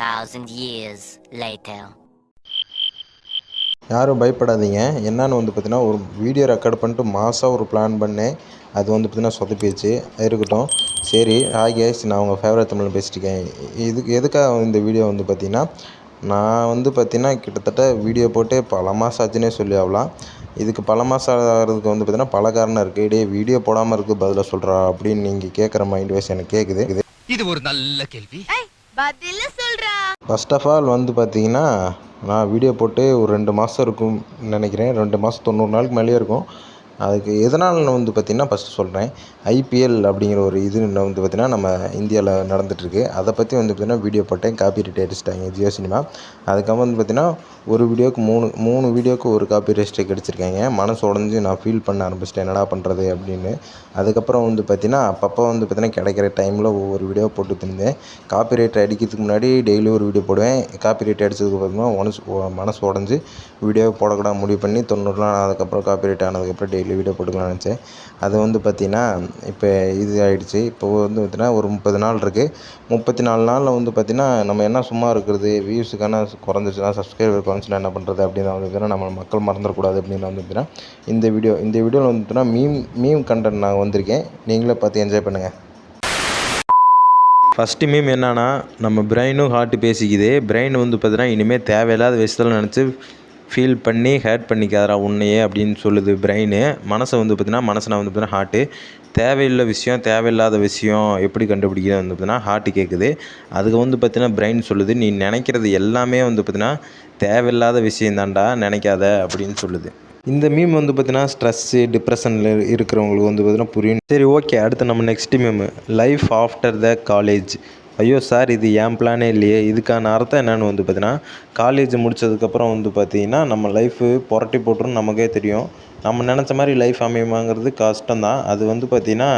2,000 years later. யாரும் பயப்படாதீங்க. என்னன்னு பார்த்தீங்கன்னா, ஒரு வீடியோ ரெக்கார்ட் பண்ணிட்டு மாஸா ஒரு பிளான் பண்ணேன். அது பார்த்தீங்கன்னா சொதப்பிருச்சு. இருக்கட்டும். சரி, ஹாய் கேய்ஸ், நான் உங்கள் ஃபேவரட் தமிழன் பேசிட்டுருக்கேன். எதுக்காக இந்த வீடியோ பார்த்தீங்கன்னா, நான் பார்த்தீங்கன்னா கிட்டத்தட்ட வீடியோ போட்டு பல மாதம் ஆச்சுன்னே சொல்லி ஆகலாம். இதுக்கு பல மாதம் ஆகிறதுக்கு பார்த்தீங்கன்னா பல காரணம் இருக்குது. டேய், வீடியோ போடாமல் இருக்கு பதிலை சொல்கிறா அப்படின்னு நீங்கள் கேட்குற மைண்ட் வாய்ஸ் எனக்கு கேட்குது. இது ஒரு நல்ல கேள்வி. ஃபர்ஸ்ட் ஆஃப் ஆல் பார்த்தீங்கன்னா, நான் வீடியோ போட்டு ஒரு 2 மாதம் இருக்கும் நினைக்கிறேன். 2 மாதம் 90 நாளுக்கு மேலேயே இருக்கும். அதுக்கு எதனாலன்னு பார்த்தீங்கன்னா, ஃபஸ்ட்டு சொல்கிறேன். ஐபிஎல் அப்படிங்கிற ஒரு இது பார்த்தீங்கன்னா நம்ம இந்தியாவில் நடந்துகிட்ருக்கு. அதை பற்றி பார்த்தீங்கன்னா வீடியோ போட்டேன். காப்பி ரைட் அடிச்சிட்டாங்க ஜியோ சினிமா. அதுக்கப்புறம் பார்த்தீங்கன்னா ஒரு வீடியோவுக்கு 3 வீடியோவுக்கு ஒரு காப்பி ரைட் ஸ்ட்ரைக் அடிச்சிருக்காங்க. மனசு உடஞ்சி நான் ஃபீல் பண்ண ஆரம்பிச்சிட்டேன், என்னடா பண்ணுறது அப்படின்னு. அதுக்கப்புறம் பார்த்தீங்கன்னா அப்பப்போ பார்த்தீங்கன்னா கிடைக்கிற டைமில் ஒவ்வொரு வீடியோ போட்டு இருந்தேன். காப்பி ரைட் அடிக்கிறதுக்கு முன்னாடி டெய்லி ஒரு வீடியோ போடுவேன். காப்பி ரைட் அடித்ததுக்கு பார்த்தீங்கன்னா மனசு உடஞ்சி வீடியோ போடக்கூடாது முடிவு பண்ணி 90 நாள் அதுக்கப்புறம் காப்பி ரைட் ஆனதுக்கப்புறம் டெய்லி வீடியோ போட்டுக்கலாம்னு நினச்சேன். அது பார்த்தீங்கன்னா இப்போ இது ஆகிடுச்சு. இப்போ பார்த்தீங்கன்னா ஒரு 30 நாள் இருக்குது. 34 நாளில் பார்த்தீங்கன்னா நம்ம என்ன சும்மா இருக்கிறது, வியூஸுக்கான குறைஞ்சிச்சுன்னா, சப்ஸ்கிரைபர் குறைஞ்சிச்சுன்னா என்ன பண்ணுறது அப்படின்னு பார்த்தீங்கன்னா நம்ம மக்கள் மறந்துடக்கூடாது அப்படின்னு பார்த்தீங்கன்னா இந்த வீடியோவில் பார்த்தீங்கன்னா மீம் கண்டென்ட் நான் வந்திருக்கேன். நீங்களே பார்த்து என்ஜாய் பண்ணுங்கள். ஃபஸ்ட்டு மீம் என்னன்னா, நம்ம பிரெயினும் ஹார்ட்டு பேசிக்குது. பிரெயின் பார்த்தீங்கன்னா இனிமேல் தேவையில்லாத விஷயத்தில் நினச்சி ஃபீல் பண்ணி ஹேட் பண்ணிக்காதரா உன்னையே அப்படின்னு சொல்லுது பிரெயின். மனசை பார்த்தீங்கன்னா மனசனை பார்த்தீங்கன்னா ஹார்ட்டு. தேவையில்லாத விஷயம் எப்படி கண்டுபிடிக்கிறது பார்த்தீங்கன்னா ஹார்ட்டு கேட்குது. அதுக்கு பார்த்தீங்கன்னா பிரெயின் சொல்லுது, நீ நினைக்கிறது எல்லாமே பார்த்தீங்கன்னா தேவையில்லாத விஷயம் தான்டா, நினைக்காத அப்படின்னு சொல்லுது. இந்த மீம் பார்த்தீங்கன்னா ஸ்ட்ரெஸ்ஸு, டிப்ரெஷனில் இருக்கிறவங்களுக்கு பார்த்தீங்கன்னா புரியும். சரி, ஓகே. அடுத்து நம்ம next meme, life after the college. ஐயோ சார், இது என் பிளானே இல்லையே. இதுக்கான அர்த்தம் என்னென்னு பார்த்தீங்கன்னா, காலேஜ் முடித்ததுக்கப்புறம் பார்த்தீங்கன்னா நம்ம லைஃபு புரட்டி போட்டுரும் நமக்கே தெரியும். நம்ம நினச்ச மாதிரி லைஃப் அமையுமாங்கிறது கஷ்டம்தான். அது பார்த்தீங்கன்னா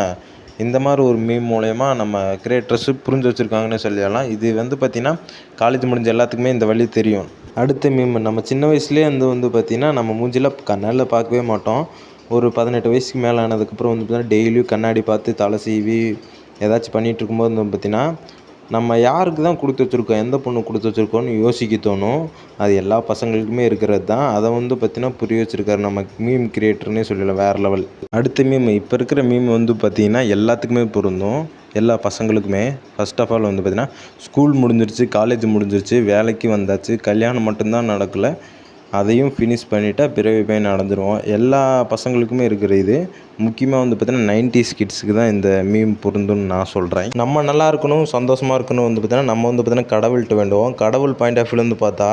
இந்த மாதிரி ஒரு மீம் மூலயமா நம்ம கிரியேட்டர்ஸு புரிஞ்சு வச்சுருக்காங்கன்னு சொல்லிடலாம். இது பார்த்தீங்கன்னா காலேஜ் முடிஞ்ச எல்லாத்துக்குமே இந்த வழி தெரியும். அடுத்த மீம், நம்ம சின்ன வயசுலேயே பார்த்தீங்கன்னா நம்ம மூஞ்சியில் கண்ணால் பார்க்கவே மாட்டோம். ஒரு 18 வயசுக்கு மேலே ஆனதுக்கப்புறம் பார்த்தீங்கன்னா டெய்லியும் கண்ணாடி பார்த்து தலை சீவி ஏதாச்சும் பண்ணிகிட்டு இருக்கும்போது பார்த்தீங்கன்னா நம்ம யாருக்கு தான் கொடுத்து வச்சுருக்கோம், எந்த பொண்ணு கொடுத்து வச்சுருக்கோன்னு யோசிக்க தோணும். அது எல்லா பசங்களுக்குமே இருக்கிறது தான். அதை பார்த்தீங்கன்னா புரிய வச்சுருக்காரு நம்ம மீம் கிரியேட்டர்னே சொல்லலாம், வேறு லெவல். அடுத்த மீம், இப்போ இருக்கிற மீம் பார்த்தீங்கன்னா எல்லாத்துக்குமே பொருந்தும், எல்லா பசங்களுக்குமே. ஃபஸ்ட் ஆஃப் ஆல் பார்த்தீங்கன்னா ஸ்கூல் முடிஞ்சிருச்சு, காலேஜ் முடிஞ்சிருச்சு, வேலைக்கு வந்தாச்சு, கல்யாணம் மட்டும்தான் நடக்கலை, அதையும் ஃபினிஷ் பண்ணிட்டா பிறவி பயன் அடைஞ்சிருவோம். எல்லா பசங்களுக்குமே இருக்கிற இது. முக்கியமாக பார்த்தீங்கன்னா 90s கிட்ஸுக்கு தான் இந்த மீம் பொருந்துன்னு நான் சொல்கிறேன். நம்ம நல்லா இருக்கணும், சந்தோஷமாக இருக்கணும் பார்த்தீங்கன்னா நம்ம பார்த்தீங்கன்னா கடவுள்கிட்ட வேண்டுவோம். கடவுள் பாயிண்ட் ஆஃப் வியூலேருந்து பார்த்தா,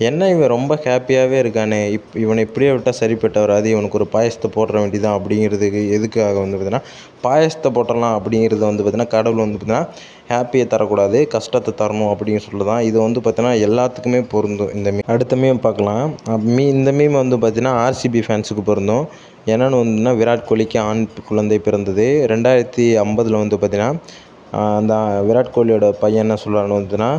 என்ன இவன் ரொம்ப ஹாப்பியாகவே இருக்கானே, இவனை இப்படியே விட்டால் சரிப்பட்டு வராது, இவனுக்கு ஒரு பாயசத்தை போட்டுற வேண்டியதான் அப்படிங்கிறதுக்கு எதுக்காக பார்த்தீங்கன்னா பாயசத்தை போட்டுடலாம் அப்படிங்கிறது பார்த்தீங்கன்னா கடவுள் பார்த்தீங்கன்னா ஹாப்பியை தரக்கூடாது, கஷ்டத்தை தரணும் அப்படின்னு சொல்லி தான். இது பார்த்தீங்கன்னா எல்லாத்துக்குமே பொருந்தும் இந்த மீம். அடுத்த மீம் பார்க்கலாம். இந்த மீம் பார்த்தீங்கன்னா ஆர்சிபி ஃபேன்ஸுக்கு பொருந்தும். என்னென்னு விராட் கோலிக்கு ஆண் குழந்தை பிறந்தது 2050 பார்த்தீங்கன்னா அந்த விராட் கோலியோட பையன் என்ன சொல்கிறான்னு பார்த்தீங்கன்னா,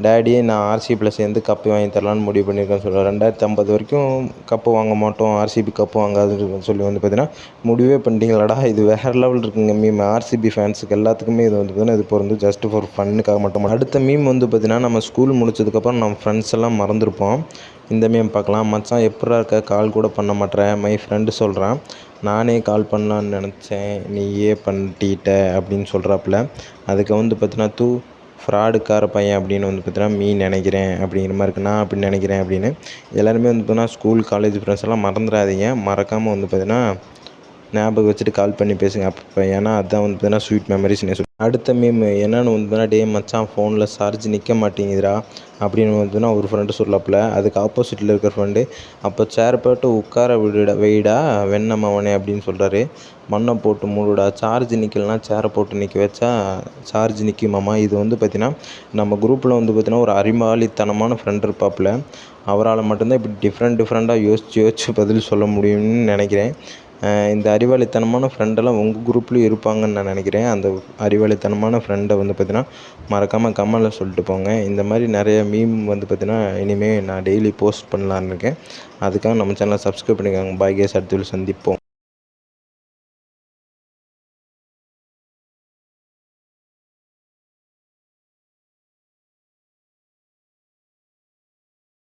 டேடி, நான் ஆர்சிபியில் சேர்ந்து கப்பு வாங்கி தரலான்னு முடிவு பண்ணியிருக்கேன்னு சொல்கிறேன். 2050 வரைக்கும் கப்பு வாங்க மாட்டோம், ஆர்சிபி கப்பு வாங்காதுன்னு சொல்லி பார்த்தீங்கன்னா முடிவே பண்ணிட்டீங்களாடா. இது வேறு லெவல் இருக்குங்க மீம். ஆர்சிபி ஃபேன்ஸுக்கு எல்லாத்துக்குமே இது பார்த்தீங்கன்னா இது பொருந்து, ஜஸ்ட் ஃபார் ஃபன்னுக்காக மட்டும். அடுத்த மீம் பார்த்தீங்கன்னா நம்ம ஸ்கூல் முடிச்சதுக்கப்புறம் நம்ம ஃப்ரெண்ட்ஸ் எல்லாம் மறந்துருப்போம். இந்த மீம் பார்க்கலாம். மச்சான் எப்படா இருக்க, கால் கூட பண்ண மாட்டேறேன், மை ஃப்ரெண்டு சொல்கிறான். நானே கால் பண்ணலான்னு நினச்சேன், நீயே பண்ணிட்ட அப்படின்னு சொல்கிறாப்புல. அதுக்கு பார்த்தீங்கன்னா ஃப்ராடுக்கார பையன் அப்படின்னு பார்த்தீங்கன்னா நினைக்கிறேன் அப்படிங்கிற மாதிரி இருக்குது. நான் அப்படி நினைக்கிறேன் அப்படின்னு. எல்லாருமே பார்த்தீங்கன்னா ஸ்கூல் காலேஜ் ஃப்ரெண்ட்ஸ் எல்லாம் மறந்துடாதீங்க. மறக்காமல் பார்த்தீங்கன்னா ஞாபகம் வச்சுட்டு கால் பண்ணி பேசுங்க அப்போ. ஏன்னா அதுதான் பார்த்தீங்கன்னா ஸ்வீட் மெமரிஸ்னே சொல்லி. அடுத்த மீம் என்னென்னு பார்த்தீங்கன்னா, டே மச்சான் ஃபோனில் சார்ஜ் நிற்க மாட்டேங்குதுடா அப்படின்னு பார்த்தீங்கன்னா ஒரு ஃப்ரெண்டு சொல்லப்பில். அதுக்கு ஆப்போசிட்டில் இருக்கிற ஃப்ரெண்டு, அப்போ சேர் போட்டு உட்கார வெயிடா வெண்ணமவனே அப்படின்னு சொல்கிறாரு. மண்ணை போட்டு மூடுடா, சார்ஜ் நிற்கலனா சேரை போட்டு நிற்க வச்சா சார்ஜ் நிற்குமாம்மா. இது பார்த்தீங்கன்னா நம்ம குரூப்பில் பார்த்தீங்கன்னா ஒரு அறிவாளித்தனமான ஃப்ரெண்ட் இருப்பாப்புல. அவரால் மட்டும்தான் இப்படி டிஃப்ரெண்ட்டாக யோசித்து பதில் சொல்ல முடியும்னு நினைக்கிறேன். இந்த அறிவாளித்தனமான ஃப்ரெண்டெல்லாம் உங்கள் குரூப்லேயும் இருப்பாங்கன்னு நான் நினைக்கிறேன். அந்த அறிவாளித்தனமான ஃப்ரெண்டை பார்த்தீங்கன்னா மறக்காமல் கமெண்டில் சொல்லிட்டு போங்க. இந்த மாதிரி நிறைய மீம் பார்த்தீங்கன்னா இனிமேல் நான் டெய்லி போஸ்ட் பண்ணலான்னு இருக்கேன். அதுக்காக நம்ம சேனலை சப்ஸ்கிரைப் பண்ணிக்கோங்க. பாய் கேஸ், அடுத்த சந்திப்போம்.